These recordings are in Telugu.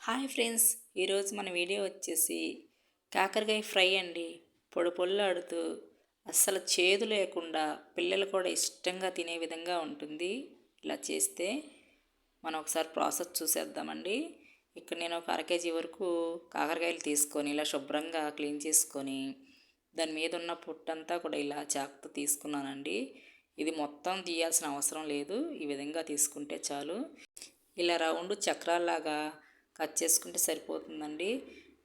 హాయ్ ఫ్రెండ్స్, ఈరోజు మన వీడియో వచ్చేసి కాకరకాయ ఫ్రై అండి. పొడి పొల్లాడుతూ అస్సలు చేదు లేకుండా పిల్లలు కూడా ఇష్టంగా తినే విధంగా ఉంటుంది. ఇలా చేస్తే మనం ఒకసారి ప్రాసెస్ చూసేద్దామండి. ఇక్కడ నేను ఒక 1/2 కేజీ వరకు కాకరకాయలు తీసుకొని ఇలా శుభ్రంగా క్లీన్ చేసుకొని దాని మీద ఉన్న పొట్టంతా కూడా ఇలా చాకుతో తీసుకున్నానండి. ఇది మొత్తం తీయాల్సిన అవసరం లేదు, ఈ విధంగా తీసుకుంటే చాలు. ఇలా రౌండ్ చక్రాల్లాగా కట్ చేసుకుంటే సరిపోతుందండి.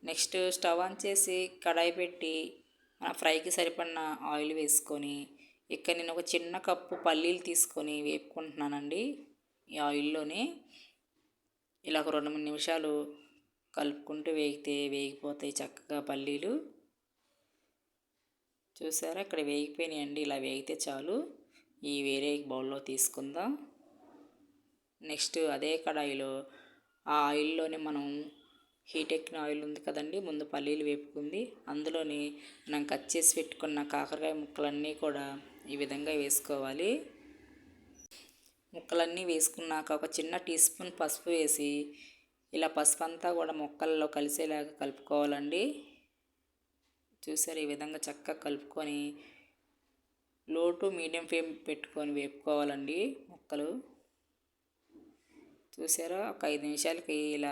నెక్స్ట్ స్టవ్ ఆన్ చేసి కడాయి పెట్టి మన ఫ్రైకి సరిపడిన ఆయిల్ వేసుకొని ఇక్కడ నేను ఒక చిన్న కప్పు పల్లీలు తీసుకొని వేపుకుంటున్నానండి. ఈ ఆయిల్లోనే ఇలా ఒక 2-3 నిమిషాలు కలుపుకుంటూ వేగిపోతాయి చక్కగా పల్లీలు. చూసారా, ఇక్కడ వేగిపోయినాయండి. ఇలా వేగితే చాలు. ఈ వేరే బౌల్లో తీసుకుందాం. నెక్స్ట్ అదే కడాయిలో ఆ ఆయిల్లోనే మనం హీట్ ఎక్కిన ఆయిల్ ఉంది కదండి, ముందు పల్లీలు వేపుకుంది, అందులోని మనం కట్ చేసి పెట్టుకున్న కాకరకాయ ముక్కలన్నీ కూడా ఈ విధంగా వేసుకోవాలి. ముక్కలన్నీ వేసుకున్నాక ఒక చిన్న టీ స్పూన్ పసుపు వేసి ఇలా పసుపు అంతా కూడా ముక్కల్లో కలిసేలాగా కలుపుకోవాలండి. చూసారు, ఈ విధంగా చక్కగా కలుపుకొని లో టు మీడియం ఫ్లేమ్ పెట్టుకొని వేపుకోవాలండి ముక్కలు. చూసారా, ఒక 5 నిమిషాలకి ఇలా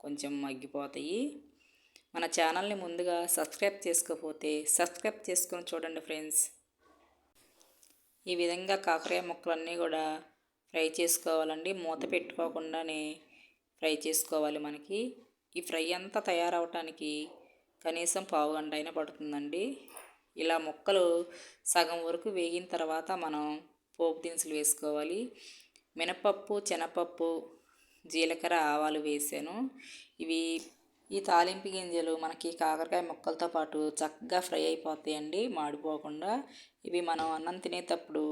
కొంచెం మగ్గిపోతాయి. మన ఛానల్ని ముందుగా సబ్స్క్రైబ్ చేసుకోకపోతే సబ్స్క్రైబ్ చేసుకొని చూడండి ఫ్రెండ్స్. ఈ విధంగా కాకరకాయ ముక్కలన్నీ కూడా ఫ్రై చేసుకోవాలండి. మూత పెట్టుకోకుండానే ఫ్రై చేసుకోవాలి. మనకి ఈ ఫ్రై అంతా తయారవటానికి కనీసం పావు గంట అయినా పడుతుందండి. ఇలా ముక్కలు సగం వరకు వేగిన తర్వాత మనం పోపు దినుసులు వేసుకోవాలి. మినపప్పు, శనగపప్పు, జీలకర్ర, ఆవాలు వేసాను. ఈ తాలింపు గింజలు మనకి కాకరకాయ ముక్కలతో పాటు చక్కగా ఫ్రై అయిపోతాయండి, మాడిపోకుండా. ఇవి మనం అన్నం తినేటప్పుడు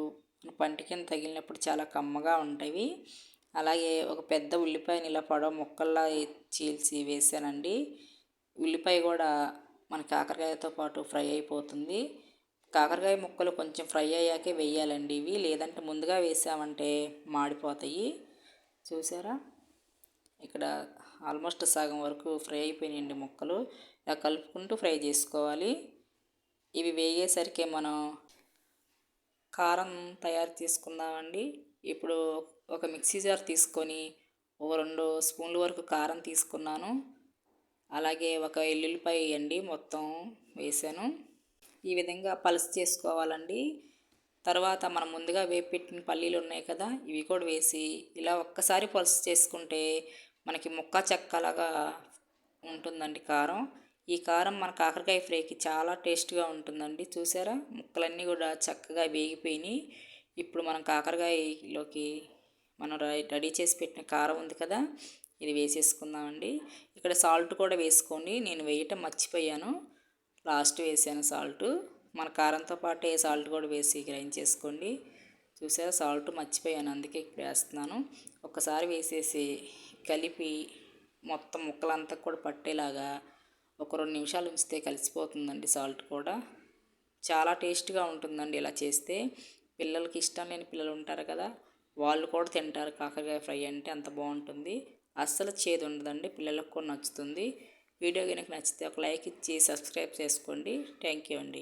పంటి కింద తగిలినప్పుడు చాలా కమ్మగా ఉంటాయి. అలాగే ఒక పెద్ద ఉల్లిపాయని ఇలా పొడవు ముక్కల్లా చీల్చి వేసానండి. ఉల్లిపాయ కూడా మన కాకరకాయతో పాటు ఫ్రై అయిపోతుంది. కాకరకాయ ముక్కలు కొంచెం ఫ్రై అయ్యాకే వేయాలండి ఇవి, లేదంటే ముందుగా వేసామంటే మాడిపోతాయి. చూసారా, ఇక్కడ ఆల్మోస్ట్ సగం వరకు ఫ్రై అయిపోయినాయండి ముక్కలు. ఇలా కలుపుకుంటూ ఫ్రై చేసుకోవాలి. ఇవి వేగేసరికి మనం కారం తయారు చేసుకుందామండి. ఇప్పుడు ఒక మిక్సీ జార్ తీసుకొని ఒక 2 స్పూన్ల వరకు కారం తీసుకున్నాను. అలాగే ఒక ఎల్లుల్లిపాయ అండి మొత్తం వేసాను. ఈ విధంగా పలుసు చేసుకోవాలండి. తర్వాత మనం ముందుగా వేపెట్టిన పల్లీలు ఉన్నాయి కదా, ఇవి కూడా వేసి ఇలా ఒక్కసారి పలుసు చేసుకుంటే మనకి ముక్క చెక్కలాగా ఉంటుందండి కారం. ఈ కారం మన కాకరకాయ ఫ్రైకి చాలా టేస్ట్గా ఉంటుందండి. చూసారా, ముక్కలన్నీ కూడా చక్కగా వేగిపోయినాయి. ఇప్పుడు మనం కాకరకాయలోకి మనం రెడీ చేసి పెట్టిన కారం ఉంది కదా, ఇది వేసేసుకుందామండి. ఇక్కడ సాల్ట్ కూడా వేసుకోండి, నేను వేయటం మర్చిపోయాను, లాస్ట్ వేసాను సాల్ట్. మన కారంతో పాటే సాల్ట్ కూడా వేసి గ్రైండ్ చేసుకోండి. చూసారా, సాల్ట్ మర్చిపోయాను, అందుకే ఇక్కడ వేస్తున్నాను. ఒకసారి వేసేసి కలిపి మొత్తం ముక్కలంతా కూడా పట్టేలాగా ఒక 2 నిమిషాలు ఉంచితే కలిసిపోతుందండి. సాల్ట్ కూడా చాలా టేస్ట్గా ఉంటుందండి ఇలా చేస్తే. పిల్లలకి ఇష్టం లేని పిల్లలు ఉంటారు కదా, వాళ్ళు కూడా తింటారు. కాకరకాయ ఫ్రై అంటే అంత బాగుంటుంది, అస్సలు చేదు ఉండదండి, పిల్లలకు కూడా నచ్చుతుంది. వీడియో కనుక నచ్చితే ఒక లైక్ ఇచ్చి సబ్స్క్రైబ్ చేసుకోండి. థ్యాంక్ యూ అండి.